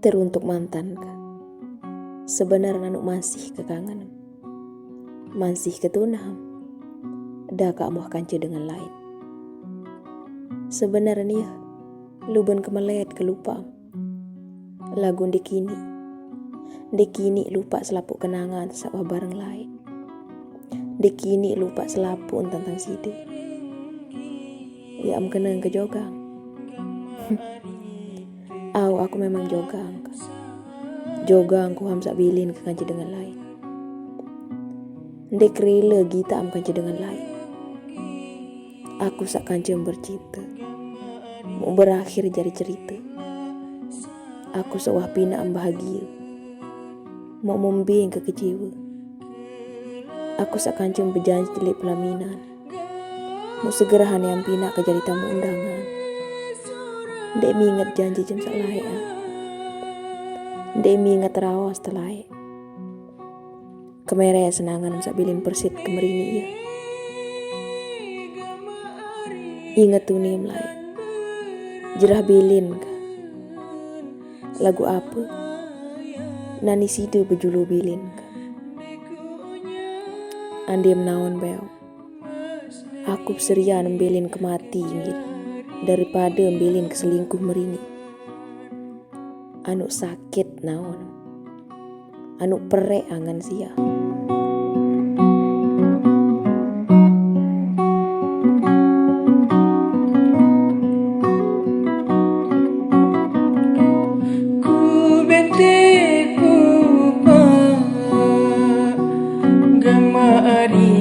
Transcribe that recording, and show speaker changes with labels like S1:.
S1: Teruntuk mantan ka, sebenarnya anu masih kekangen, masih ketunam, dah kamu kanca dengan lain. Sebenarnya luben kemelet kelupa, lagu dikini lupa selapuk kenangan sawah bareng lain. Dikini lupa selapuk tentang side, ya am kenang kejogang. Aku memang jogang ku hamsa bilin ke kanca dengan lain. Dek rela gita am kanca dengan lain. Aku sak kanca bercinta, mau berakhir jadi cerita. Aku sewah pina am bahagia, mau membing ke kecewa. Aku sak kanca berjanji telik pelaminan, mau segera hani am pina ke jadi tamu undangan. Dek mi ingat janji jam sak layak. Dek mi ingat rawas terlayak. Kemeraya senangan sak bilin persit kemerini iya. Ingat tu nim layak. Jerah bilin ka. Lagu apa? Nani sida bejulu bilin ka. Andiem naon beo. Aku serian bilin kemati ingin daripada ambilin keselingkuh merini. Anu sakit naon, anu perek angan sia.
S2: Ku bete ku pa gama ari